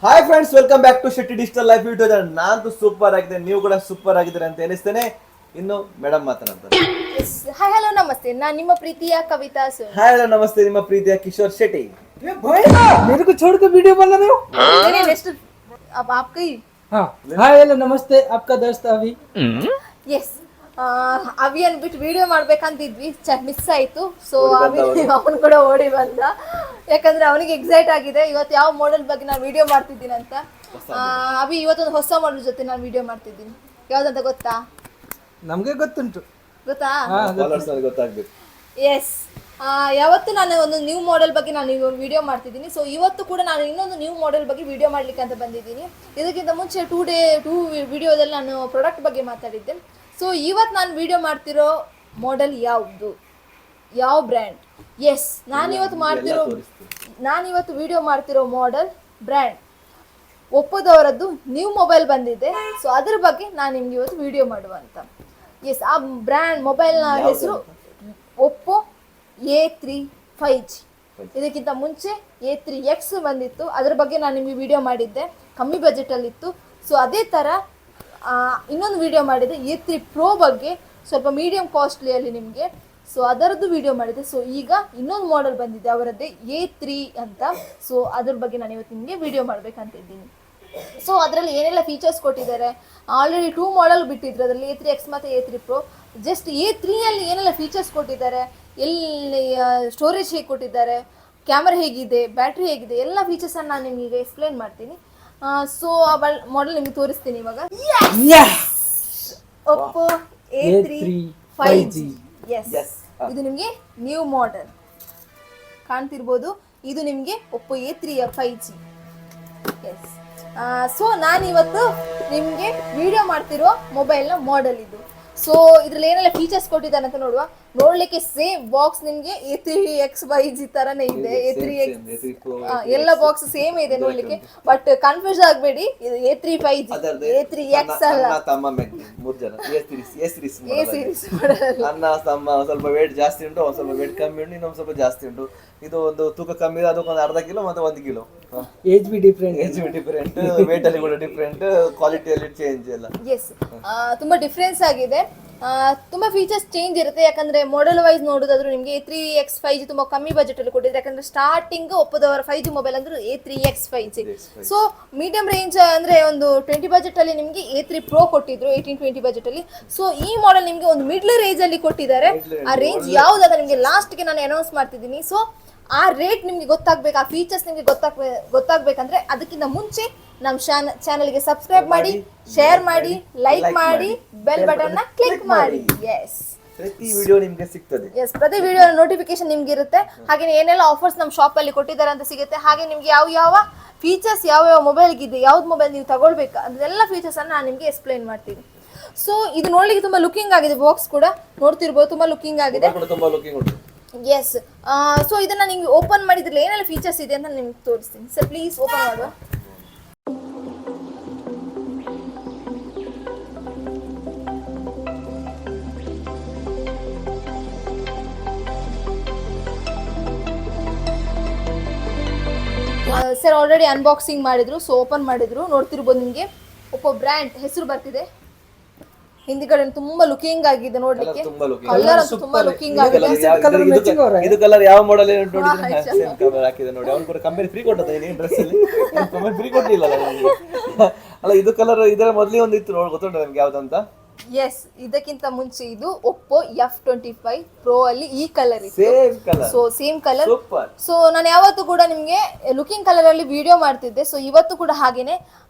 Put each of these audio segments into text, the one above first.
Hi friends, welcome back to Shetty digital life YouTube channel. ನಾನು super ಆಗಿದೆ, ನೀವು ಕೂಡ ಸೂಪರ್ ಆಗಿದ್ದೀರಾ ಅಂತ ಎನಿಸ್ತೇನೆ. ಇನ್ನು ಮೇಡಮ್ ಮಾತನಾಡ್ತಾರೆ. ಹಾಯ್ ಹಲೋ ನಮಸ್ತೆ, ನಾನು ನಿಮ್ಮ ಪ್ರೀತಿಯ ಕವಿತಾ ಸರ್. ಹಾಯ್ ಹಲೋ ನಮಸ್ತೆ, ನಿಮ್ಮ ಪ್ರೀತಿಯ ಕಿಶೋರ್ ಶೆಟ್ಟಿ. मेरे को छोड़ के वीडियो बना रहे हो? नेक्स्ट अब आपका ही. हाँ हाय हेलो नमस्ते, आपका दोस्त अभी. ಎಸ್ ಅವಿ ಅಂದ್ಬಿಟ್ಟು ವಿಡಿಯೋ ಮಾಡ್ಬೇಕಂತಿದ್ವಿ, ಮಿಸ್ ಆಯ್ತು. ಸೊ ಅವಿ ಅವನು ಕೂಡ ಓಡಿ ಬಂದ, ಯಾಕಂದ್ರೆ ಅವನಿಗೆ ಎಕ್ಸೈಟ್ ಆಗಿದೆ ಇವತ್ತು ಯಾವ ಮಾಡೆಲ್ ಬಗ್ಗೆ ನಾನು ವಿಡಿಯೋ ಮಾಡ್ತಿದ್ದೀನಿ ಅಂತ. ಅವಿ ಇವತ್ತೊಂದು ಹೊಸ ಮಾಡೆಲ್ ಜೊತೆ ನಾನು ವಿಡಿಯೋ ಮಾಡ್ತಿದ್ದೀನಿ. ಯಾವ್ದಂತ ಗೊತ್ತಾ? ನಮಗೆ ಗೊತ್ತುಂಟು. ಗೊತ್ತಾ? ಗೊತ್ತಾಗ್ಬೇಕು. ಎಸ್, ಯಾವತ್ತು ನಾನು ಒಂದು ನ್ಯೂ ಮಾಡೆಲ್ ಬಗ್ಗೆ ನಾನು ವಿಡಿಯೋ ಮಾಡ್ತಿದ್ದೀನಿ. ಸೊ ಇವತ್ತು ಕೂಡ ನಾನು ಇನ್ನೊಂದು ನ್ಯೂ ಮಾಡೆಲ್ ಬಗ್ಗೆ ವಿಡಿಯೋ ಮಾಡ್ಲಿಕ್ಕೆ ಅಂತ ಬಂದಿದ್ದೀನಿ. ಇದಕ್ಕಿಂತ ಮುಂಚೆ ಟೂ ವಿಡಿಯೋದಲ್ಲಿ ನಾನು ಪ್ರಾಡಕ್ಟ್ ಬಗ್ಗೆ ಮಾತಾಡಿದ್ದೆ. ಸೊ ಇವತ್ತು ನಾನು ವಿಡಿಯೋ ಮಾಡ್ತಿರೋ ಮಾಡೆಲ್ ಯಾವುದು, ಯಾವ ಬ್ರ್ಯಾಂಡ್? ಎಸ್, ನಾನಿವತ್ತು ವಿಡಿಯೋ ಮಾಡ್ತಿರೋ ಮಾಡೆಲ್ ಬ್ರ್ಯಾಂಡ್ ಒಪ್ಪೋದವರದ್ದು ನ್ಯೂ ಮೊಬೈಲ್ ಬಂದಿದೆ. ಸೊ ಅದ್ರ ಬಗ್ಗೆ ನಾನು ನಿಮ್ಗೆ ಇವತ್ತು ವಿಡಿಯೋ ಮಾಡುವಂತ. ಎಸ್, ಆ ಬ್ರ್ಯಾಂಡ್ ಮೊಬೈಲ್ನ ಹೆಸರು ಒಪ್ಪೋ A3 5G. ಇದಕ್ಕಿಂತ ಮುಂಚೆ A3X ಬಂದಿತ್ತು, ಅದ್ರ ಬಗ್ಗೆ ನಾನು ನಿಮಗೆ ವಿಡಿಯೋ ಮಾಡಿದ್ದೆ, ಕಮ್ಮಿ ಬಜೆಟಲ್ಲಿತ್ತು. ಸೊ ಅದೇ ಥರ ಇನ್ನೊಂದು ವಿಡಿಯೋ ಮಾಡಿದೆ A3 Pro ಬಗ್ಗೆ, ಸ್ವಲ್ಪ ಮೀಡಿಯಮ್ ಕಾಸ್ಟ್ಲಿಯಲ್ಲಿ ನಿಮಗೆ. ಸೊ ಅದರದ್ದು ವಿಡಿಯೋ ಮಾಡಿದೆ. ಸೊ ಈಗ ಇನ್ನೊಂದು ಮಾಡೆಲ್ ಬಂದಿದೆ ಅವರದ್ದೇ A3 ಅಂತ. ಸೊ ಅದ್ರ ಬಗ್ಗೆ ನಾನು ಇವತ್ತು ನಿಮಗೆ ವಿಡಿಯೋ ಮಾಡಬೇಕಂತ ಇದ್ದೀನಿ. ಸೊ ಅದರಲ್ಲಿ ಏನೆಲ್ಲ ಫೀಚರ್ಸ್ ಕೊಟ್ಟಿದ್ದಾರೆ, ಆಲ್ರೆಡಿ 2 ಮಾಡೆಲ್ ಬಿಟ್ಟಿದ್ರು ಅದರಲ್ಲಿ, A3X ಮತ್ತು A3 Pro. ಜಸ್ಟ್ A3ಯಲ್ಲಿ ಏನೆಲ್ಲ ಫೀಚರ್ಸ್ ಕೊಟ್ಟಿದ್ದಾರೆ, ಎಲ್ಲಿ ಸ್ಟೋರೇಜ್ ಹೇಗೆ ಕೊಟ್ಟಿದ್ದಾರೆ, ಕ್ಯಾಮರಾ ಹೇಗಿದೆ, ಬ್ಯಾಟ್ರಿ ಹೇಗಿದೆ, ಎಲ್ಲ ಫೀಚರ್ಸನ್ನು ನಾನು ನಿಮಗೆ ಎಕ್ಸ್ಪ್ಲೇನ್ ಮಾಡ್ತೀನಿ. ಸೊ ಆ ಮಾಡೆಲ್ ನಿಮಗೆ ತೋರಿಸ್ತೀನಿ ಇವಾಗ. Oppo A3 5G. ಎಸ್, ಇದು ನಿಮಗೆ ನ್ಯೂ ಮಾಡೆಲ್ ಕಾಣ್ತಿರ್ಬೋದು. ಇದು ನಿಮಗೆ Oppo A3 5G. S, so ನಾನಿವತ್ತು ನಿಮಗೆ ವಿಡಿಯೋ ಮಾಡ್ತಿರೋ ಮೊಬೈಲ್ನ ಮಾಡೆಲ್ ಇದು. ಸೊ ಇದ್ರಲ್ಲಿ ಏನೆಲ್ಲ ಫೀಚರ್ಸ್ ಕೊಟ್ಟಿದ್ದಾರೆ ಅಂತ ನೋಡುವ. ನೋಡ್ಲಿಕ್ಕೆ ಸೇಮ್ ಬಾಕ್ಸ್ ನಿಮಗೆ A3X 5G ತರನೇ ಇದೆ. A3X ಎಲ್ಲ ಬಾಕ್ಸ್ ಸೇಮ್ ಇದೆ ನೋಡ್ಲಿಕ್ಕೆ, ಬಟ್ ಕನ್ಫ್ಯೂಸ್ ಆಗಬೇಡಿ, ಇದು A3 5G, A3X ಅಲ್ಲ. A ಸೀರೀಸ್ ಅಣ್ಣ ತಮ್ಮ ಸ್ವಲ್ಪ ವೇಟ್ ಜಾಸ್ತಿ ಉಂಟು, ಒಂದ್ ಸ್ವಲ್ಪ ವೇಟ್ ಕಮ್ಮಿ ಉಂಟು, ಇನ್ನೊಂದು ಸ್ವಲ್ಪ ಜಾಸ್ತಿ ಉಂಟು. ಇದು ಒಂದು ತೂಕ ಕಮ್ಮಿ ಇದೆ, ಅದಕ್ಕೊಂದು ಅರ್ಧ ಕಿಲೋ ಮತ್ತೆ 1 kilo. Age be different, weight ಅಲ್ಲಿ ಕೂಡ ಡಿಫ್ರೆಂಟ್, ಕ್ವಾಲಿಟಿಯಲ್ಲಿ ಚೇಂಜ್ ಎಲ್ಲ. ಎಸ್, ತುಂಬಾ ಡಿಫ್ರೆನ್ಸ್ ಆಗಿದೆ. ತುಂಬ ಫೀಚರ್ಸ್ ಚೇಂಜ್ ಇರುತ್ತೆ, ಯಾಕಂದರೆ ಮಾಡೆಲ್ ವೈಸ್ ನೋಡೋದಾದ್ರೂ ನಿಮಗೆ A3X 5G ತುಂಬ ಕಮ್ಮಿ ಬಜೆಟಲ್ಲಿ ಕೊಟ್ಟಿದ್ದಾರೆ. ಯಾಕಂದರೆ ಸ್ಟಾರ್ಟಿಂಗ್ ಒಪ್ಪೋದವರ 5G ಮೊಬೈಲ್ ಅಂದರೆ A3X 5G. So medium range ಅಂದರೆ ಒಂದು 20 ಬಜೆಟಲ್ಲಿ ನಿಮಗೆ A3 Pro ಕೊಟ್ಟಿದ್ರು, 18-20 ಬಜೆಟಲ್ಲಿ. ಸೊ ಈ ಮಾಡೆಲ್ ನಿಮಗೆ ಒಂದು ಮಿಡ್ಲ್ ರೇಂಜಲ್ಲಿ ಕೊಟ್ಟಿದ್ದಾರೆ. ಆ ರೇಂಜ್ ಯಾವುದಾದ ನಿಮಗೆ ಲಾಸ್ಟ್ಗೆ ನಾನು ಅನೌನ್ಸ್ ಮಾಡ್ತಿದ್ದೀನಿ. ಸೊ ಆ ರೇಟ್ ನಿಮಗೆ ಗೊತ್ತಾಗಬೇಕು, ಆ ಫೀಚರ್ಸ್ ನಿಮಗೆ ಗೊತ್ತಾಗಬೇಕಂದ್ರೆ ಅದಕ್ಕಿಂತ ಮುಂಚೆ ನಮ್ಮ ಚಾನಲ್ಗೆ ಸಬ್ಸ್ಕ್ರೈಬ್ ಮಾಡಿ, ಶೇರ್ ಮಾಡಿ, ಲೈಕ್ ಮಾಡಿ, ಬೆಲ್ ಬಟನ್ನ ಕ್ಲಿಕ್ ಮಾಡಿ. ಎಸ್, ಪ್ರತಿ ವಿಡಿಯೋ ನಿಮಗೆ ಸಿಗ್ತದೆ. ಎಸ್, ಪ್ರತಿ ವಿಡಿಯೋ ನೋಟಿಫಿಕೇಶನ್ ನಿಮ್ಗೆ ಇರುತ್ತೆ. ಹಾಗೆ ಏನೆಲ್ಲ ಆಫರ್ಸ್ ನಮ್ಮ ಶಾಪಲ್ಲಿ ಕೊಟ್ಟಿದ್ದಾರೆ ಅಂತ ಸಿಗುತ್ತೆ. ಹಾಗೆ ನಿಮ್ಗೆ ಯಾವ ಫೀಚರ್ಸ್ ಯಾವ ಮೊಬೈಲ್ಗೆ ಇದೆ, ಯಾವ್ದು ಮೊಬೈಲ್ ನೀವು ತಗೊಳ್ಬೇಕು ಅದೆಲ್ಲ ಫೀಚರ್ಸನ್ನು ನಾನು ನಿಮಗೆ ಎಕ್ಸ್ಪ್ಲೈನ್ ಮಾಡ್ತೀನಿ. ಸೊ ಇದು ನೋಡ್ಲಿಕ್ಕೆ ತುಂಬ ಲುಕಿಂಗ್ ಆಗಿದೆ, ಬಾಕ್ಸ್ ಕೂಡ ನೋಡ್ತಿರ್ಬೋದು, ತುಂಬ ಲುಕಿಂಗ್ ಆಗಿದೆ. ಎಸ್, ಸೊ ಇದನ್ನ ನಿಮ್ಗೆ ಓಪನ್ ಮಾಡಿದ್ರಲ್ಲಿ ಏನೆಲ್ಲ ಫೀಚರ್ಸ್ ಇದೆ ಅಂತ ನಿಮ್ಗೆ ತೋರಿಸ್ತೀನಿ. ಸರ್ ಪ್ಲೀಸ್ ಓಪನ್ ಮಾಡುವ. ಸರ್ ಆಲ್ರೆಡಿ ಅನ್ಬಾಕ್ಸಿಂಗ್ ಮಾಡಿದ್ರು, ಸೊ ಓಪನ್ ಮಾಡಿದ್ರು, ನೋಡ್ತಿರ್ಬೋದು ನಿಮಗೆ ಒಪ್ಪೋ ಬ್ರ್ಯಾಂಡ್ ಹೆಸರು ಬರ್ತಿದೆ. ಹಿಂದಿಗಡೆ ತುಂಬಾ ಲುಕಿಂಗ್ ಆಗಿದೆ ನೋಡ್ಲಿಕ್ಕೆ, ಕಲರ್ ಅಂತೂ ತುಂಬಾ ಲುಕಿಂಗ್ ಆಗಿದೆ. ಇದು ಕಲರ್ ಯಾವ ಮಾಡೆಲ್ ನೋಡಿದ್ರೆ ಸೇಮ್ ಕಲರ್ ಹಾಕಿದೆ ನೋಡಿ. ಅವ್ನು ಕೂಡ ಕಂಪನಿ ಫ್ರೀ ಕೊಟ್ಟದ ಈ ಡ್ರೆಸ್ ಅಲ್ಲಿ, ಕಂಪನಿ ಫ್ರೀ ಕೊಟ್ಟಿಲ್ಲ ಅಲ್ಲ. ಇದು ಕಲರ್ ಇದರ ಮೊದಲೇ ಒಂದು ಇತ್ತು ನೋಡಿ, ಗೊತ್ತುಂಟ ನಿಮ್ಗೆ ಯಾವ್ದಂತ? ಎಸ್, ಇದಕ್ಕಿಂತ ಮುಂಚೆ ಇದು ಒಪ್ಪೋ F25 Pro ಅಲ್ಲಿ ಈ ಕಲರ್ ಇತ್ತು. Same colour, so same colour. Super. So ನಾನು ಯಾವತ್ತೂ ಕೂಡ ನಿಮಗೆ ಲುಕಿಂಗ್ ಕಲರ್ ಅಲ್ಲಿ ವಿಡಿಯೋ ಮಾಡ್ತಿದ್ದೆ. ಸೊ ಇವತ್ತು ಕೂಡ ಹಾಗೇನೆ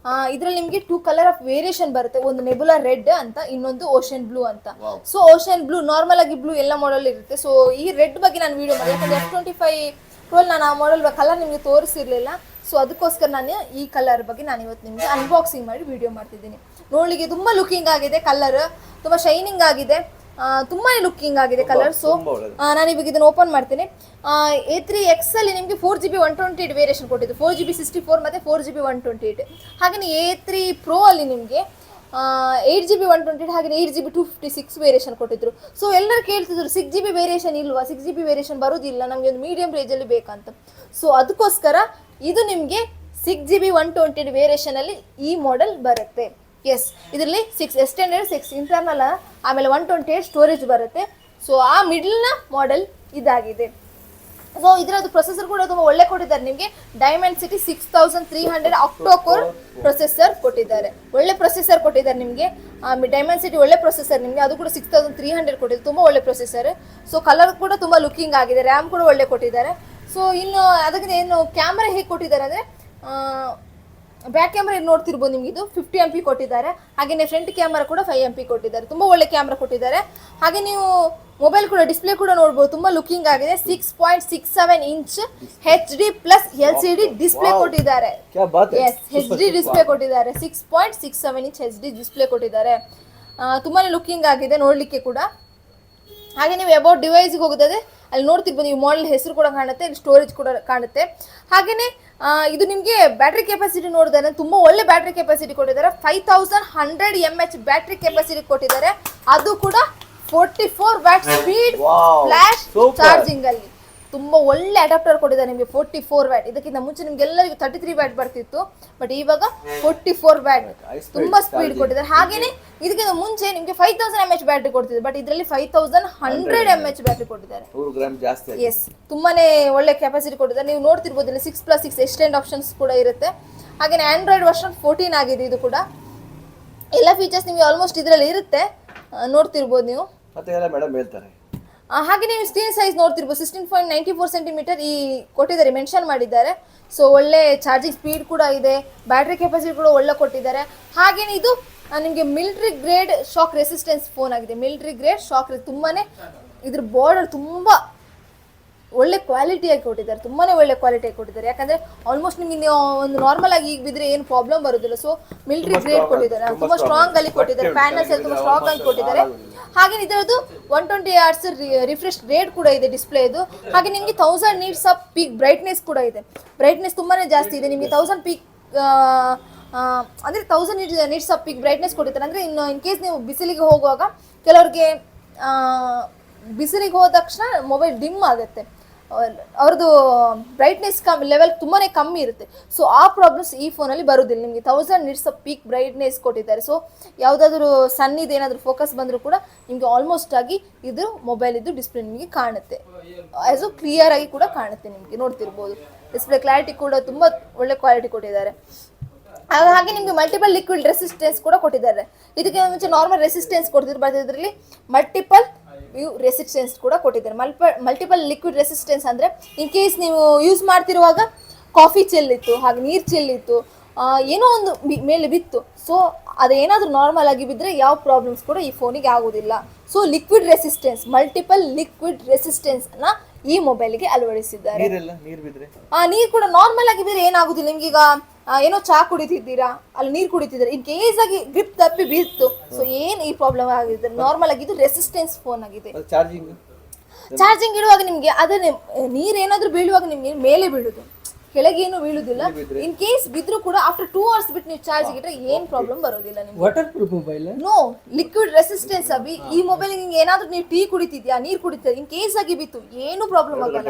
ಇದ್ರಲ್ಲಿ ನಿಮಗೆ 2 ಕಲರ್ ಆಫ್ ವೇರಿಯೇಷನ್ ಬರುತ್ತೆ. ಒಂದು ನೆಬುಲಾ ರೆಡ್ ಅಂತ, ಇನ್ನೊಂದು ಓಷನ್ ಬ್ಲೂ ಅಂತ. ಸೊ ಓಷನ್ ಬ್ಲೂ ನಾರ್ಮಲ್ ಆಗಿ ಬ್ಲೂ ಎಲ್ಲ ಮಾಡೆಲ್ ಇರುತ್ತೆ. ಸೊ ಈ ರೆಡ್ ಬಗ್ಗೆ ನಾನು ವಿಡಿಯೋ ಮಾಡಿ, ಯಾಕಂದ್ರೆ F25 Pro ನಾನು ಆ ಮಾಡೆಲ್ ಕಲರ್ ನಿಮಗೆ ತೋರಿಸಿರ್ಲಿಲ್ಲ. ಸೊ ಅದಕ್ಕೋಸ್ಕರ ನಾನು ಈ ಕಲರ್ ಬಗ್ಗೆ ನಾನು ಇವತ್ತು ನಿಮಗೆ ಅನ್ಬಾಕ್ಸಿಂಗ್ ಮಾಡಿ ವಿಡಿಯೋ ಮಾಡ್ತಿದ್ದೀನಿ. ನೋಡ್ಲಿಕ್ಕೆ ತುಂಬಾ ಲುಕಿಂಗ್ ಆಗಿದೆ, ಕಲರ್ ತುಂಬಾ ಶೈನಿಂಗ್ ಆಗಿದೆ, ತುಂಬಾ ಲುಕಿಂಗ್ ಆಗಿದೆ ಕಲರ್. ಸೊ ನಾನು ಇವಾಗ ಇದನ್ನು ಓಪನ್ ಮಾಡ್ತೀನಿ. A3X ಅಲ್ಲಿ ನಿಮಗೆ 4GB 128 ವೇರಿಯೇಷನ್ ಕೊಟ್ಟಿದ್ದು, 4GB 64 ಮತ್ತು 4GB 128. ಹಾಗೆಯೇ A3 Pro ಅಲ್ಲಿ ನಿಮಗೆ 8GB 128 ಹಾಗೆ 8GB 256 ವೇರಿಯೇಷನ್ ಕೊಟ್ಟಿದ್ರು. ಸೊ ಎಲ್ಲರೂ ಕೇಳ್ತಿದ್ರು 6GB ವೇರಿಯೇಷನ್ ಇಲ್ವಾ, 6GB ವೇರಿಯೇಷನ್ ಬರೋದಿಲ್ಲ, ನಮಗೆ ಒಂದು ಮೀಡಿಯಂ ರೇಂಜಲ್ಲಿ ಬೇಕಂತ. ಸೊ ಅದಕ್ಕೋಸ್ಕರ ಇದು ನಿಮಗೆ 6GB 128 ವೇರಿಯೇಷನ್ ಅಲ್ಲಿ ಈ ಮಾಡೆಲ್ ಬರುತ್ತೆ. ಎಸ್, ಇದರಲ್ಲಿ 6 ಎಕ್ಸ್ಟೆಂಡೆಡ್ 6 ಇಂಟರ್ನಲ್, ಆಮೇಲೆ 128 ಸ್ಟೋರೇಜ್ ಬರುತ್ತೆ. ಸೊ ಆ ಮಿಡ್ಲ್ನ ಮಾಡೆಲ್ ಇದಾಗಿದೆ. ಸೊ ಇದರದ್ದು ಪ್ರೊಸೆಸರ್ ಕೂಡ ತುಂಬ ಒಳ್ಳೆ ಕೊಟ್ಟಿದ್ದಾರೆ ನಿಮಗೆ. ಡೈಮೆನ್ಸಿಟಿ 6300 ಆಕ್ಟೋಕೋರ್ ಪ್ರೊಸೆಸರ್ ಕೊಟ್ಟಿದ್ದಾರೆ. ಒಳ್ಳೆ ಪ್ರೊಸೆಸರ್ ಕೊಟ್ಟಿದ್ದಾರೆ ನಿಮಗೆ. ಡೈಮೆನ್ಸಿಟಿ ಒಳ್ಳೆ ಪ್ರೊಸೆಸರ್ ನಿಮಗೆ, ಅದು ಕೂಡ 6300 ಕೊಟ್ಟಿದ್ದಾರೆ, ತುಂಬ ಒಳ್ಳೆ ಪ್ರೊಸೆಸರ್. ಸೊ ಕಲರ್ ಕೂಡ ತುಂಬ ಲುಕಿಂಗ್ ಆಗಿದೆ, ರ್ಯಾಮ್ ಕೂಡ ಒಳ್ಳೆ ಕೊಟ್ಟಿದ್ದಾರೆ. ಸೊ ಇನ್ನು ಅದಕ್ಕೆ ಏನು ಕ್ಯಾಮ್ರಾ ಹೇಗೆ ಕೊಟ್ಟಿದ್ದಾರೆ ಅಂದರೆ, ಬ್ಯಾಕ್ ಕ್ಯಾಮ್ರಾ ಏನು ನೋಡ್ತಿರ್ಬೋದು ನಿಮ್ಗೆ, ಇದು 50 MP ಕೊಟ್ಟಿದ್ದಾರೆ. ಹಾಗೆಯೇ ಫ್ರಂಟ್ ಕ್ಯಾಮ್ರಾ ಕೂಡ 5 MP ಕೊಟ್ಟಿದ್ದಾರೆ. ತುಂಬ ಒಳ್ಳೆ ಕ್ಯಾಮ್ರಾ ಕೊಟ್ಟಿದ್ದಾರೆ. ಹಾಗೆ ನೀವು ಮೊಬೈಲ್ ಕೂಡ ಡಿಸ್ಪ್ಲೇ ಕೂಡ ನೋಡ್ಬೋದು, ತುಂಬ ಲುಕಿಂಗ್ ಆಗಿದೆ. 6.67 inch HD plus LCD display ಕೊಟ್ಟಿದ್ದಾರೆ. ಎಸ್, HD ಡಿಸ್ಪ್ಲೇ ಕೊಟ್ಟಿದ್ದಾರೆ. 6.67 ಇಂಚ್ HD ಡಿಸ್ಪ್ಲೇ ಕೊಟ್ಟಿದ್ದಾರೆ. ತುಂಬಾ ಲುಕಿಂಗ್ ಆಗಿದೆ ನೋಡಲಿಕ್ಕೆ ಕೂಡ. ಹಾಗೆ ನೀವು ಅಬೌಟ್ ಡಿವೈಸ್ಗೆ ಹೋಗೋದಾದ್ರೆ ಅಲ್ಲಿ ನೋಡ್ತಿರ್ಬೋದು, ನೀವು ಮಾಡೆಲ್ ಹೆಸರು ಕೂಡ ಕಾಣುತ್ತೆ, ಇಲ್ಲಿ ಸ್ಟೋರೇಜ್ ಕೂಡ ಕಾಣುತ್ತೆ. ಹಾಗೆಯೇ ಇದು ನಿಮಗೆ ಬ್ಯಾಟ್ರಿ ಕೆಪಾಸಿಟಿ ನೋಡಿದ್ರೆ ತುಂಬ ಒಳ್ಳೆ ಬ್ಯಾಟ್ರಿ ಕೆಪಾಸಿಟಿ ಕೊಟ್ಟಿದ್ದಾರೆ. 5100 mAh ಬ್ಯಾಟ್ರಿ ಕೆಪಾಸಿಟಿ ಕೊಟ್ಟಿದ್ದಾರೆ. ಅದು ಕೂಡ 44 ವ್ಯಾಟ್ ಸ್ಪೀಡ್ ಫ್ಲಾಶ್ ಚಾರ್ಜಿಂಗ್ ಅಲ್ಲಿ ತುಂಬ ಒಳ್ಳೆ ಅಡಾಪ್ಟರ್ ಕೊಟ್ಟಿದ್ದಾರೆ ನಿಮಗೆ. 44 ವ್ಯಾಟ್. ಇದಕ್ಕಿಂತ ಮುಂಚೆ ನಿಮ್ಗೆಲ್ಲರಿಗೂ 33 ವ್ಯಾಟ್ ಬರ್ತಿತ್ತು, ಬಟ್ ಇವಾಗ 44 ವ್ಯಾಟ್ ತುಂಬಾ ಸ್ಪೀಡ್ ಕೊಟ್ಟಿದ್ದಾರೆ. ಹಾಗೇನೆ ಇದಕ್ಕಿಂತ ಮುಂಚೆ ನಿಮಗೆ 5000 mAh ಬ್ಯಾಟ್ರಿ ಕೊಡ್ತಿದ್ರು, ಬಟ್ ಇದರಲ್ಲಿ 5100 mAh ಬ್ಯಾಟ್ರಿ ಕೊಟ್ಟಿದ್ದಾರೆ. ಎಸ್, ತುಂಬಾನೇ ಒಳ್ಳೆ ಕೆಪಾಸಿಟಿ ಕೊಟ್ಟಿದ್ದಾರೆ. ನೀವು ನೋಡ್ತಿರ್ಬೋದು ಇಲ್ಲಿ 6+6 ಎಕ್ಸ್ಟೆಂಡ್ ಆಪ್ಷನ್ಸ್ ಕೂಡ ಇರುತ್ತೆ. ಹಾಗೇನೆ ಆಂಡ್ರಾಯ್ಡ್ ವರ್ಷನ್ 14 ಆಗಿದೆ. ಇದು ಕೂಡ ಎಲ್ಲ ಫೀಚರ್ಸ್ ನಿಮಗೆ ಆಲ್ಮೋಸ್ಟ್ ಇದರಲ್ಲಿ ಇರುತ್ತೆ, ನೋಡ್ತಿರ್ಬೋದು ನೀವು. ಮತ್ತೆ ಎಲ್ಲ ಮೇಡಮ್ ಹೇಳ್ತಾರೆ. ಹಾಗೆ ನೀವು ಸ್ಕ್ರೀನ್ ಸೈಜ್ ನೋಡ್ತಿರ್ಬೋದು, 16.94 ಸೆಂಟಿಮೀಟರ್ ಈ ಕೊಟ್ಟಿದ್ದಾರೆ, ಮೆನ್ಷನ್ ಮಾಡಿದ್ದಾರೆ. ಸೊ ಒಳ್ಳೆ ಚಾರ್ಜಿಂಗ್ ಸ್ಪೀಡ್ ಕೂಡ ಇದೆ, ಬ್ಯಾಟ್ರಿ ಕೆಪಾಸಿಟಿ ಕೂಡ ಒಳ್ಳೆ ಕೊಟ್ಟಿದ್ದಾರೆ. ಹಾಗೇನೆ ಇದು ನಿಮಗೆ military grade shock resistance phone ಆಗಿದೆ. ಮಿಲಿಟರಿ ಗ್ರೇಡ್ ಶಾಕ್, ತುಂಬಾನೇ ಇದ್ರ ಬಾರ್ಡರ್ ತುಂಬಾ ಒಳ್ಳೆ ಕ್ವಾಲಿಟಿಯಾಗಿ ಕೊಟ್ಟಿದ್ದಾರೆ, ತುಂಬಾನೇ ಒಳ್ಳೆ ಕ್ವಾಲಿಟಿಯಾಗಿ ಕೊಟ್ಟಿದ್ದಾರೆ. ಯಾಕಂದ್ರೆ ಆಲ್ಮೋಸ್ಟ್ ನಿಮಗೆ ಒಂದು ನಾರ್ಮಲ್ ಆಗಿ ಈಗ ಬಿದ್ರೆ ಏನು ಪ್ರಾಬ್ಲಮ್ ಬರೋದಿಲ್ಲ. ಸೊ ಮಿಲಿಟರಿ ಗ್ರೇಡ್ ಕೊಟ್ಟಿದ್ದಾರೆ, ತುಂಬಾ ಸ್ಟ್ರಾಂಗ್ ಅಲ್ಲಿ ಕೊಟ್ಟಿದ್ದಾರೆ. ಪ್ಯಾನಲ್ಸ್ ಎಲ್ಲ ತುಂಬಾ ಸ್ಟ್ರಾಂಗ್ ಆಗಿ ಕೊಟ್ಟಿದ್ದಾರೆ. ಹಾಗೆ ಇದರದ್ದು 120 Hz ರಿಫ್ರೆಶ್ ರೇಟ್ ಕೂಡ ಇದೆ ಡಿಸ್ಪ್ಲೇ ಇದು. ಹಾಗೆ ನಿಮಗೆ 1000 nits ಆಫ್ ಪೀಕ್ ಬ್ರೈಟ್ನೆಸ್ ಕೂಡ ಇದೆ. ಬ್ರೈಟ್ನೆಸ್ ತುಂಬಾನೇ ಜಾಸ್ತಿ ಇದೆ ನಿಮಗೆ. 1000 ಪೀಕ್ ಅಂದ್ರೆ 1000 nits ಆಫ್ ಪೀಕ್ ಬ್ರೈಟ್ನೆಸ್ ಕೊಟ್ಟಿದ್ದಾರೆ. ಅಂದ್ರೆ ಇನ್ನು ಇನ್ ಕೇಸ್ ನೀವು ಬಿಸಿಲಿಗೆ ಹೋಗುವಾಗ ಕೆಲವರಿಗೆ ಬಿಸಿಲಿಗೆ ಹೋದ ತಕ್ಷಣ ಮೊಬೈಲ್ ಡಿಮ್ ಆಗುತ್ತೆ, ಅವ್ರದ್ದು ಬ್ರೈಟ್ನೆಸ್ ಲೆವೆಲ್ ತುಂಬಾನೇ ಕಮ್ಮಿ ಇರುತ್ತೆ. ಸೊ ಆ ಪ್ರಾಬ್ಲಮ್ಸ್ ಈ ಫೋನಲ್ಲಿ ಬರೋದಿಲ್ಲ ನಿಮಗೆ. 1000 nits ಆಫ್ ಪೀಕ್ ಬ್ರೈಟ್ನೆಸ್ ಕೊಟ್ಟಿದ್ದಾರೆ. ಸೊ ಯಾವುದಾದ್ರೂ ಸನ್ನಿದು ಏನಾದರೂ ಫೋಕಸ್ ಬಂದರೂ ಕೂಡ ನಿಮಗೆ ಆಲ್ಮೋಸ್ಟ್ ಆಗಿ ಇದು ಮೊಬೈಲ್ ಇದ್ದು ಡಿಸ್ಪ್ಲೇ ನಿಮಗೆ ಕಾಣುತ್ತೆ, ಆಸ್ ಕ್ಲಿಯರ್ ಆಗಿ ಕೂಡ ಕಾಣುತ್ತೆ ನಿಮಗೆ. ನೋಡ್ತಿರ್ಬೋದು ಡಿಸ್ಪ್ಲೇ ಕ್ಲಾರಿಟಿ ಕೂಡ ತುಂಬ ಒಳ್ಳೆ ಕ್ವಾಲಿಟಿ ಕೊಟ್ಟಿದ್ದಾರೆ. ಹಾಗೆ ನಿಮಗೆ ಮಲ್ಟಿಪಲ್ ಲಿಕ್ವಿಡ್ ರೆಸಿಸ್ಟೆನ್ಸ್ ಕೂಡ ಕೊಟ್ಟಿದ್ದಾರೆ. ಇದಕ್ಕೆ ಮುಂಚೆ ನಾರ್ಮಲ್ ರೆಸಿಸ್ಟೆನ್ಸ್ ಕೊಡ್ತಿದ್ರು, ಬಟ್ ಇದರಲ್ಲಿ ಮಲ್ಟಿಪಲ್ ರೆಸಿಸ್ಟೆನ್ಸ್ ಕೂಡ ಕೊಟ್ಟಿದ್ದಾರೆ. ಮಲ್ಟಿಪಲ್ ಲಿಕ್ವಿಡ್ ರೆಸಿಸ್ಟೆನ್ಸ್ ಅಂದರೆ ಇನ್ ಕೇಸ್ ನೀವು ಯೂಸ್ ಮಾಡ್ತಿರುವಾಗ ಕಾಫಿ ಚೆಲ್ಲಿತ್ತು, ಹಾಗೆ ನೀರು ಚೆಲ್ಲಿತ್ತು, ಏನೋ ಒಂದು ಮೇಲೆ ಬಿತ್ತು, ಸೊ ಅದೇನಾದರೂ ನಾರ್ಮಲ್ ಆಗಿ ಬಿದ್ದರೆ ಯಾವ ಪ್ರಾಬ್ಲಮ್ಸ್ ಕೂಡ ಈ ಫೋನಿಗೆ ಆಗೋದಿಲ್ಲ. So liquid resistance, multiple liquid ರೆಸಿಸ್ಟೆನ್ಸ್ನ ಈ ಮೊಬೈಲ್ಗೆ ಅಳವಡಿಸಿದ್ದಾರೆ. ನೀರು ಕೂಡ ನಾರ್ಮಲ್ ಆಗಿ ಬಿದ್ದರೆ ಏನಾಗುದಿಲ್ಲ ನಿಮ್ಗೆ. ಈಗ ಏನೋ ಚಾ ಕುಡಿತಿದ್ದೀರಾ, ಅಲ್ಲಿ ನೀರು ಕುಡಿತಿದ್ದೀರಾ, ಇನ್ ಕೇಸ್ ಆಗಿ ಗ್ರಿಪ್ ತಪ್ಪಿ ಬೀಳ್ತು, ಸೊ ಏನು ಈ ಪ್ರಾಬ್ಲಮ್ ಆಗಿದೆ. ನಾರ್ಮಲ್ ಆಗಿ ಇದು ರೆಸಿಸ್ಟೆನ್ಸ್ ಫೋನ್ ಆಗಿದೆ. ಚಾರ್ಜಿಂಗ್ ಇಡುವಾಗ ನಿಮಗೆ ಅದನ್ನೇ ನೀರೇನಾದ್ರೂ ಬೀಳುವಾಗ ನಿಮ್ಗೆ ಮೇಲೆ ಬೀಳುದು, ಕೆಳಗೆ ಏನು ಬೀಳುದಿಲ್ಲ. ಇನ್ ಕೇಸ್ ಬಿದ್ರು ಕೂಡ ಆಫ್ಟರ್ 2 hours ಬಿಟ್ಟು ನೀವು ಚಾರ್ಜ್ ಇಟ್ಟರೆ ಏನ್ ಪ್ರಾಬ್ಲಮ್ ಬರೋದಿಲ್ಲ ನಿಮ್ಗೆ. Waterproof mobile, no liquid resistance ಅಭಿ. ಈ ಮೊಬೈಲ್ ನಿಮ್ಗೆ ಏನಾದ್ರೂ ನೀವು ಟೀ ಕುಡಿತಿದ್ಯಾ, ನೀರು ಕುಡಿತೀರಾ, ಇನ್ ಕೇಸ್ ಆಗಿ ಬಿತ್ತು ಏನು ಪ್ರಾಬ್ಲಮ್ ಆಗಲ್ಲ.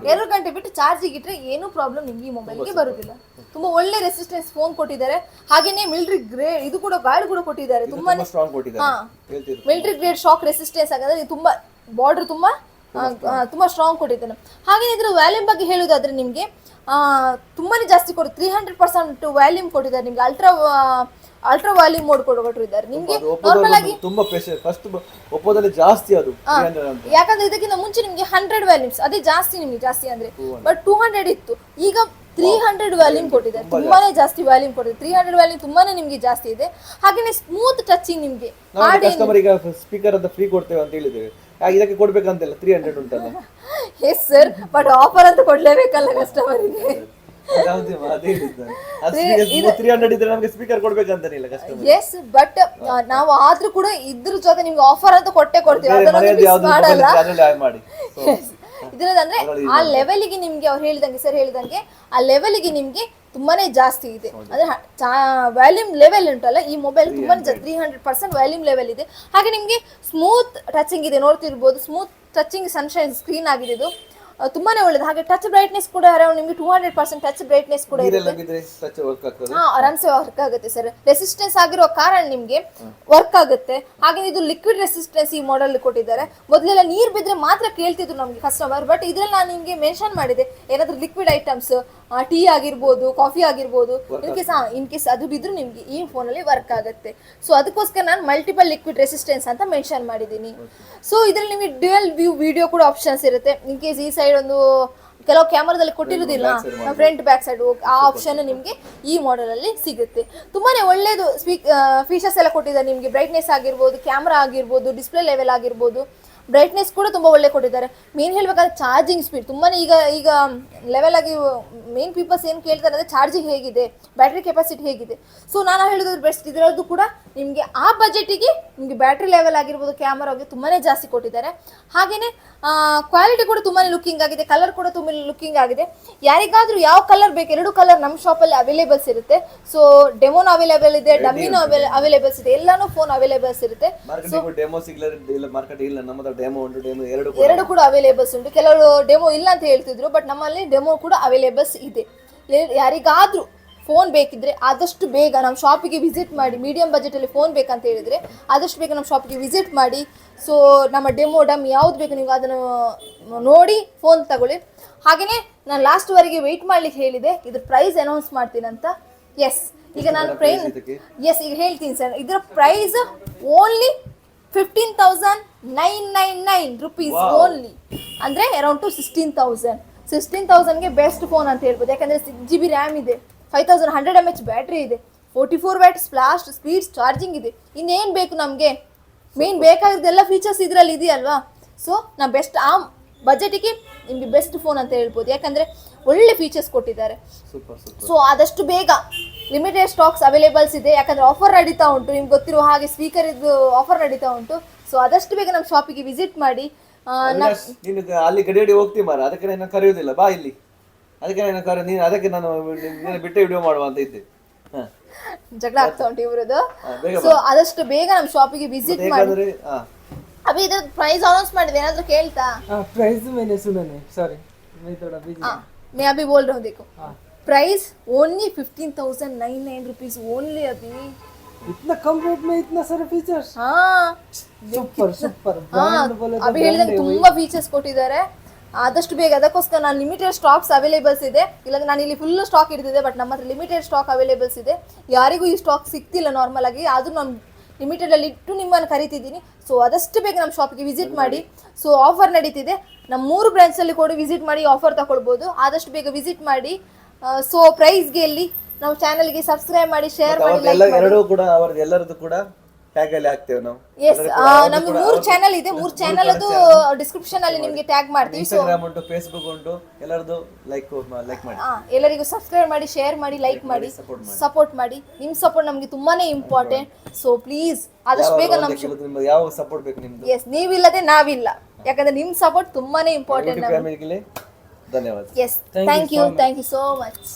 2 ಗಂಟೆ ಬಿಟ್ಟು ಚಾರ್ಜಿಗೆ ಇಟ್ಟರೆ ಏನು ಪ್ರಾಬ್ಲಮ್ ನಿಮ್ಗೆ ಈ ಮೊಬೈಲ್ಗೆ ಬರೋದಿಲ್ಲ. ತುಂಬಾ ಒಳ್ಳೆ ರೆಸಿಸ್ಟೆನ್ಸ್ ಫೋನ್ ಕೊಟ್ಟಿದ್ದಾರೆ. ಹಾಗೇನೆ ಮಿಲಿಟರಿ ಗ್ರೇಡ್ ಇದು ಕೂಡ ಗಾರ್ಡ್ ಕೂಡ ಕೊಟ್ಟಿದ್ದಾರೆ, ತುಂಬಾನೇ ಮಿಲಿಟರಿ ಗ್ರೇಡ್ ಶಾಕ್ ರೆಸಿಸ್ಟೆನ್ಸ್ ಆಗಿದೆ. ತುಂಬಾ ಬಾರ್ಡರ್ ತುಂಬಾ ಸ್ಟ್ರಾಂಗ್ ಕೊಟ್ಟಿದ್ದಾನೆ. ಹಾಗೆ ಇದ್ರ ವ್ಯಾಲ್ಯೂಮ್ ಬಗ್ಗೆ ಹೇಳುವುದಾದ್ರೆ ನಿಮಗೆ ತುಂಬಾನೇ ಜಾಸ್ತಿ ಕೊಡಿ, 300% ವ್ಯಾಲ್ಯೂಮ್ ಕೊಟ್ಟಿದ್ದಾರೆ ನಿಮ್ಗೆ. ಅಲ್ಟ್ರಾ ವ್ಯಾಲ್ಯೂಮ್ ಮೋಡ್ ಕೊಟ್ಟಿದ್ದಾರೆ ನಿಮ್ಗೆ. ನಾರ್ಮಲ್ ಆಗಿ ತುಂಬಾ ಫಸ್ಟ್ ಒಪ್ಪೋದಲ್ಲಿ ಜಾಸ್ತಿ ಅದು, ಯಾಕಂದ್ರೆ ಇದಕ್ಕಿಂತ ಮುಂಚೆ ನಿಮ್ಗೆ 100 ವ್ಯಾಲ್ಯೂಮ್ಸ್ ಅದೇ ಜಾಸ್ತಿ ನಿಮ್ಗೆ, ಜಾಸ್ತಿ ಅಂದ್ರೆ ಬಟ್ 200 ಇತ್ತು. ಈಗ 300 ವ್ಯಾಲ್ಯೂಮ್ ಕೊಟ್ಟಿದ್ದಾರೆ, ತುಂಬಾನೇ ಜಾಸ್ತಿ ವ್ಯಾಲ್ಯೂಮ್ ಕೊಟ್ಟಿದ್ದಾರೆ. 300 ವ್ಯಾಲ್ಯೂಮ್ ತುಂಬಾನೇ ನಿಮ್ಗೆ ಜಾಸ್ತಿ ಇದೆ. ಹಾಗೇನೆ ಸ್ಮೂತ್ ಟಚಿಂಗ್ ನಿಮ್ಗೆ. ಕಸ್ಟಮರ್ ಈಗ ಸ್ಪೀಕರ್ ಅಂತ ಫ್ರೀ ಕೊಡ್ತೇವೆ ಅಂತ ಹೇಳಿದ್ದೇವೆ, ಇದಕ್ಕೆ ಕೊಡ್ಬೇಕಂತಿಲ್ಲ, 300 ಉಂಟಲ್ಲ. ಎಸ್ ಸರ್, ಬಟ್ ಆಫರ್ ಅಂತ ಕೊಡ್ಲೇಬೇಕಲ್ಲ ಕಸ್ಟಮರಿಗೆ. 300 ಇದ್ರೆ ನಮಗೆ ಸ್ಪೀಕರ್ ಕೊಡ್ಬೇಕಂತಾನಿಲ್ಲ ಕಸ್ಟಮರ್. ಎಸ್, ಬಟ್ ನಾವು ಆದ್ರೂ ಕೂಡ ಇದ್ರ ಜೊತೆ ನಿಮ್ಗೆ ಆಫರ್ ಅಂತ ಕೊಡ್ತೀವಿ, ಅದನ್ನ ಮಾಡಲ್ಲ. ಇದ್ರದಂದ್ರೆ ಆ ಲೆವೆಲ್ಗೆ ನಿಮ್ಗೆ ಅವ್ರು ಹೇಳಿದಂಗೆ, ಸರ್ ಹೇಳಿದಂಗೆ ಆ ಲೆವೆಲ್ಗೆ ನಿಮ್ಗೆ ತುಂಬಾನೇ ಜಾಸ್ತಿ ಇದೆ. ಅಂದ್ರೆ ವ್ಯಾಲ್ಯೂಮ್ ಲೆವೆಲ್ ಉಂಟಲ್ಲ ಈ ಮೊಬೈಲ್ ತುಂಬಾನೇ 300% ವ್ಯಾಲ್ಯೂಮ್ ಲೆವೆಲ್ ಇದೆ. ಹಾಗೆ ನಿಮ್ಗೆ ಸ್ಮೂತ್ ಟಚಿಂಗ್ ಇದೆ, ನೋಡ್ತಿರ್ಬೋದು. ಸ್ಮೂತ್ ಟಚಿಂಗ್ ಸನ್ಶೈನ್ ಸ್ಕ್ರೀನ್ ಆಗಿದೆ ಇದು. ತುಂಬಾನೇ ಒಳ್ಳೇದು. ಹಾಗೆ ಟಚ್ ಬ್ರೈಟ್ನೆಸ್ ಕೂಡ ಅರೌಂಡ್ ನಿಮಗೆ 200% ಟಚ್ ಬ್ರೈಟ್ನೆಸ್ ಕೂಡ ಇರುತ್ತೆ. ನೀರಲ್ಲಾಗಿದ್ರೆ ಟಚ್ ವರ್ಕ್ ಆಗ್ತದೆ. ಆರಾಮ್ಸೆ ವರ್ಕ್ ಆಗುತ್ತೆ ಸರ್. ರೆಸಿಸ್ಟೆನ್ಸ್ ಆಗಿರೋ ಕಾರಣ ನಿಮ್ಗೆ ವರ್ಕ್ ಆಗುತ್ತೆ. ಹಾಗೆ ಇದು ಲಿಕ್ವಿಡ್ ರೆಸಿಸ್ಟೆನ್ಸ್ ಈ ಮಾಡೆಲ್ ಕೊಟ್ಟಿದ್ದಾರೆ. ಮೊದಲೆಲ್ಲ ನೀರ್ ಬಿದ್ರೆ ಮಾತ್ರ ಕೇಳ್ತಿದ್ರು ನಮ್ಗೆ ಕಸ್ಟಮರ್, ಬಟ್ ಇದ್ರಲ್ಲಿ ನಾನು ನಿಮ್ಗೆ ಮೆನ್ಷನ್ ಮಾಡಿದೆ ಏನಾದ್ರೂ ಲಿಕ್ವಿಡ್ ಐಟಮ್ಸ್, ಟೀ ಆಗಿರ್ಬೋದು, ಕಾಫಿ ಆಗಿರ್ಬೋದು, ಇನ್ ಕೇಸ್ ಅದು ಬಿದ್ರು ನಿಮ್ಗೆ ಈ ಫೋನ್ ಅಲ್ಲಿ ವರ್ಕ್ ಆಗುತ್ತೆ. ಸೊ ಅದಕ್ಕೋಸ್ಕರ ನಾನು ಮಲ್ಟಿಪಲ್ ಲಿಕ್ವಿಡ್ ರೆಸಿಸ್ಟೆನ್ಸ್ ಅಂತ ಮೆನ್ಷನ್ ಮಾಡಿದ್ದೀನಿ. ಸೊ ಇದ್ರಲ್ಲಿ ನಿಮಗೆ ಡ್ಯುಯಲ್ ವ್ಯೂ ವಿಡಿಯೋ ಕೂಡ ಆಪ್ಷನ್ಸ್ ಇರುತ್ತೆ. ಇನ್ ಕೇಸ್ ಈ ಸೈಡ್ ಒಂದು ಕೆಲವು ಕ್ಯಾಮರಾದಲ್ಲಿ ಕೊಟ್ಟಿರೋದಿಲ್ಲ, ಫ್ರಂಟ್ ಬ್ಯಾಕ್ ಸೈಡ್, ಆ ಆಪ್ಷನ್ ನಿಮಗೆ ಈ ಮಾಡೆಲ್ ಅಲ್ಲಿ ಸಿಗುತ್ತೆ. ತುಂಬಾನೇ ಒಳ್ಳೇದು ಫೀಚರ್ಸ್ ಎಲ್ಲ ಕೊಟ್ಟಿದ್ದಾರೆ ನಿಮಗೆ. ಬ್ರೈಟ್ನೆಸ್ ಆಗಿರ್ಬೋದು, ಕ್ಯಾಮ್ರಾ ಆಗಿರ್ಬೋದು, ಡಿಸ್ಪ್ಲೇ ಲೆವೆಲ್ ಆಗಿರ್ಬೋದು, ಬ್ರೈಟ್ನೆಸ್ ಕೂಡ ತುಂಬ ಒಳ್ಳೆ ಕೊಟ್ಟಿದ್ದಾರೆ. ಮೇನ್ ಹೇಳ್ಬೇಕಾದ್ರೆ ಚಾರ್ಜಿಂಗ್ ಸ್ಪೀಡ್ ತುಂಬಾನೇ ಈಗ ಲೆವೆಲ್ ಆಗಿ ಮೇನ್ ಪೀಪಲ್ಸ್ ಏನು ಕೇಳ್ತಾರೆ ಅಂದರೆ ಚಾರ್ಜಿಂಗ್ ಹೇಗಿದೆ, ಬ್ಯಾಟ್ರಿ ಕೆಪಾಸಿಟಿ ಹೇಗಿದೆ. ಸೊ ನಾನು ಹೇಳಿದ್ರೆ ಬೆಸ್ಟ್ ಇದರದ್ದು ಕೂಡ ನಿಮಗೆ ಆ ಬಜೆಟಿಗೆ ನಿಮಗೆ ಬ್ಯಾಟ್ರಿ ಲೆವೆಲ್ ಆಗಿರ್ಬೋದು, ಕ್ಯಾಮರಾಗೆ ತುಂಬಾನೇ ಜಾಸ್ತಿ ಕೊಟ್ಟಿದ್ದಾರೆ. ಹಾಗೆಯೇ ಕ್ವಾಲಿಟಿ ಕೂಡ ತುಂಬಾನೇ ಲುಕ್ಕಿಂಗ್ ಆಗಿದೆ, ಕಲರ್ ಕೂಡ ತುಂಬ ಲುಕ್ಕಿಂಗ್ ಆಗಿದೆ. ಯಾರಿಗಾದ್ರೂ ಯಾವ ಕಲರ್ ಬೇಕು, 2 ಕಲರ್ ನಮ್ಮ ಶಾಪಲ್ಲಿ ಅವೈಲೇಬಲ್ಸ್ ಇರುತ್ತೆ. ಸೊ ಡೆಮೋನು ಅವೈಲೇಬಲ್ ಇದೆ, ಡಮ್ಮಿನೂ ಅವೈಲೇಬಲ್ಸ್ ಇದೆ, ಎಲ್ಲಾನು ಫೋನ್ ಅವೈಲೇಬಲ್ಸ್ ಇರುತ್ತೆ. ಡೆಮೋ ಸಿಗ್ಲಿಲ್ಲ, ಮಾರ್ಕೆಟ್ ಇಲ್ಲ, ನಮ್ಮ ಡೆಮೋ ಉಂಟು, ಡೆಮೋ ಎರಡು ಕೂಡ ಅವೈಲೇಬಲ್ಸ್ ಉಂಟು. ಕೆಲವರು ಡೆಮೋ ಇಲ್ಲ ಅಂತ ಹೇಳ್ತಿದ್ರು, ಬಟ್ ನಮ್ಮಲ್ಲಿ ಡೆಮೋ ಕೂಡ ಅವೈಲೇಬಲ್ಸ್ ಇದೆ. ಯಾರಿಗಾದ್ರೂ ಫೋನ್ ಬೇಕಿದ್ರೆ ಆದಷ್ಟು ಬೇಗ ನಮ್ಮ ಶಾಪಿಗೆ ವಿಸಿಟ್ ಮಾಡಿ. ಮೀಡಿಯಂ ಬಜೆಟಲ್ಲಿ ಫೋನ್ ಬೇಕಂತ ಹೇಳಿದರೆ ಆದಷ್ಟು ಬೇಗ ನಮ್ಮ ಶಾಪಿಗೆ ವಿಸಿಟ್ ಮಾಡಿ. ಸೊ ನಮ್ಮ ಡೆಮೋ ಯಾವ್ದು ಬೇಕು ನೀವು ಅದನ್ನು ನೋಡಿ ಫೋನ್ ತಗೊಳ್ಳಿ. ಹಾಗೆಯೇ ನಾನು ಲಾಸ್ಟ್ವರೆಗೆ ವೆಯ್ಟ್ ಮಾಡ್ಲಿಕ್ಕೆ ಹೇಳಿದೆ, ಇದ್ರ ಪ್ರೈಸ್ ಅನೌನ್ಸ್ ಮಾಡ್ತೀನಿ ಅಂತ. ಈಗ ನಾನು ಈಗ ಹೇಳ್ತೀನಿ ಸರ್. ಇದರ ಪ್ರೈಸ್ ಓನ್ಲಿ 15,999 rupees ಓನ್ಲಿ, ಅಂದರೆ ಅರೌಂಡ್ ಟು 16,000ಗೆ ಬೆಸ್ಟ್ ಫೋನ್ ಅಂತ ಹೇಳ್ಬೋದು. ಯಾಕಂದರೆ 6GB ರ್ಯಾಮ್ ಇದೆ, 5100 mAh ಬ್ಯಾಟ್ರಿ ಇದೆ, 44 watts ಫ್ಲಾಸ್ಟ್ ಸ್ಪೀಡ್ ಚಾರ್ಜಿಂಗ್ ಇದೆ. ಇನ್ನೇನು ಬೇಕು ನಮಗೆ? ಮೇನ್ ಬೇಕಾಗಿರೋದೆಲ್ಲ ಫೀಚರ್ಸ್ ಇದರಲ್ಲಿ ಇದೆಯಲ್ವಾ. ಸೊ ನಾ ಬೆಸ್ಟ್ ಆ ಬಜೆಟಿಗೆ ನಿಮಗೆ ಬೆಸ್ಟ್ ಫೋನ್ ಅಂತ ಹೇಳ್ಬೋದು. ಯಾಕಂದರೆ ಒಳ್ಳೆ ಫೀಚರ್ಸ್ ಕೊಟ್ಟಿದ್ದಾರೆ. ಸೊ ಆದಷ್ಟು ಬೇಗ ಲಿಮಿಟೆಡ್ ಸ್ಟಾಕ್ಸ್ ಅವೈಲೇಬಲ್ಸ್ ಇದೆ. ಯಾಕಂದರೆ ಆಫರ್ ನಡೀತಾ ಉಂಟು, ನಿಮ್ಗೆ ಗೊತ್ತಿರುವ ಹಾಗೆ ಸ್ಪೀಕರ್ ಇದು ಆಫರ್ ನಡೀತಾ ಉಂಟು. ಸೊ ಆದಷ್ಟು ಬೇಗ ನಮ್ಮ ಶಾಪಿಗೆ ವಿಸಿಟ್ ಮಾಡಿ. ನೀನು ಅಲ್ಲಿ ಗಡಿಯಡಿ ಹೋಗ್ತೀವಿ ಮಾರ, ಅದಕ್ಕೆ ನಾನು ಕರೆಯೋದಿಲ್ಲ, ಬಾ ಇಲ್ಲಿ. ಅದಕ್ಕೆ ನೀನು ಅದಕ್ಕೆ ನಾನು ಬಿಟ್ಟೆ ವಿಡಿಯೋ ಮಾಡುವ ಅಂತ ಇದ್ದೆ. ಜಗಳ ಆಗ್ತಾ ಉಂಟು ಇವ್ರದ್ದು. ಸೊ ಆದಷ್ಟು ಬೇಗ ನಮ್ಮ ಶಾಪಿಗೆ ವಿಸಿಟ್ ಮಾಡಿ. अभी इधर प्राइस अनाउंस ಮಾಡಿದೆ, ಏನಾದರೂ ಕೇಳ್ತಾ? प्राइस मैंने सुना नहीं, सॉरी मैं थोड़ा बिजी हूं. मैं अभी बोल रहा हूँ, देखो प्राइस ओनली 15,999 रुपीस ओनली. अभी इतना कम रेट में इतना सारे फीचर्स. हाँ ಸೂಪರ್ ಬ್ರಾಂಡ್ बोले तो अभी ಹೇಳಿದಂಗೆ ತುಂಬಾ ಫೀಚರ್ಸ್ ಕೊಟ್ಟಿದ್ದಾರೆ. ಆದಷ್ಟು ಬೇಗ ಅದಕ್ಕೋಸ್ಕರ ನಾನು ಲಿಮಿಟೆಡ್ ಸ್ಟಾಕ್ಸ್ ಅವೈಲೇಬಲ್ಸ್ ಇದೆ. ಇಲ್ಲಾಂದ್ರೆ ನಾನು ಇಲ್ಲಿ ಫುಲ್ ಸ್ಟಾಕ್ ಇರ್ತಿದೆ, ಬಟ್ ನಮ್ಮ ಹತ್ರ ಲಿಮಿಟೆಡ್ ಸ್ಟಾಕ್ ಅವೈಲೇಬಲ್ಸ್ ಇದೆ. ಯಾರಿಗೂ ಈ ಸ್ಟಾಕ್ ಸಿಗ್ತಿಲ್ಲ ನಾರ್ಮಲ್ ಆಗಿ, ಆದ್ರೂ ನಾನು ಲಿಮಿಟೆಡ್ ಅಲ್ಲಿ ಇಟ್ಟು ನಿಮ್ಮನ್ನು ಕರಿತಿದ್ದೀನಿ. ಸೊ ಆದಷ್ಟು ಬೇಗ ನಮ್ಮ ಶಾಪಿಗೆ ವಿಸಿಟ್ ಮಾಡಿ. ಸೊ ಆಫರ್ ನಡೀತಿದೆ, ನಮ್ಮ 3 ಬ್ರಾಂಚಲ್ಲಿ ಕೂಡ ವಿಸಿಟ್ ಮಾಡಿ ಆಫರ್ ತಗೊಳ್ಬೋದು. ಆದಷ್ಟು ಬೇಗ ವಿಸಿಟ್ ಮಾಡಿ. ಸೊ ಪ್ರೈಸ್ಗೆ ಇಲ್ಲಿ ನಾವು ಚಾನಲ್ಗೆ ಸಬ್ಸ್ಕ್ರೈಬ್ ಮಾಡಿ, ಶೇರ್ ಮಾಡಿ, ಲೈಕ್ ಮಾಡಿ. ಎರಡೂ ಕೂಡ ಅವರದ್ದು ಎಲ್ಲರದ್ದು ಕೂಡ ಟ್ಯಾಗ್ ಅಲ್ಲಿ ಹಾಕ್ತೇವೆ ನಾವು. ನಮಗೆ 3 ಚಾನಲ್ ಇದೆ, 3 ಚಾನಲ್ ಅದು ಡಿಸ್ಕ್ರಿಪ್ಷನ್ ಅಲ್ಲಿ ನಿಮಗೆ ಟ್ಯಾಗ್ ಮಾಡ್ತೀವಿ. ಇನ್ಸ್ಟಾಗ್ರಾಮ್ ಉಂಟು, ಫೇಸ್ಬುಕ್ ಉಂಟು, ಎಲ್ಲರದ್ದು ಲೈಕ್ ಮಾಡಿ. ಎಲ್ಲರಿಗೂ ಸಬ್ಸ್ಕ್ರೈಬ್ ಮಾಡಿ, ಶೇರ್ ಮಾಡಿ, ಲೈಕ್ ಮಾಡಿ, ಸಪೋರ್ಟ್ ಮಾಡಿ. ನಿಮ್ಮ ಸಪೋರ್ಟ್ ನಮಗೆ ತುಂಬಾನೇ ಇಂಪಾರ್ಟೆಂಟ್. ಸೊ ಪ್ಲೀಸ್ ಆದಷ್ಟು ಬೇಗ ನಮ್ಮ ಯಾವ ಸಪೋರ್ಟ್ ಬೇಕು ನಿಮ್ದು? ನೀವಿಲ್ಲದೆ ನಾವಿಲ್ಲ. ಯಾಕಂದ್ರೆ ನಿಮ್ಮ ಸಪೋರ್ಟ್ ತುಂಬಾನೇ ಇಂಪಾರ್ಟೆಂಟ್. ಧನ್ಯವಾದ. Thank you so much.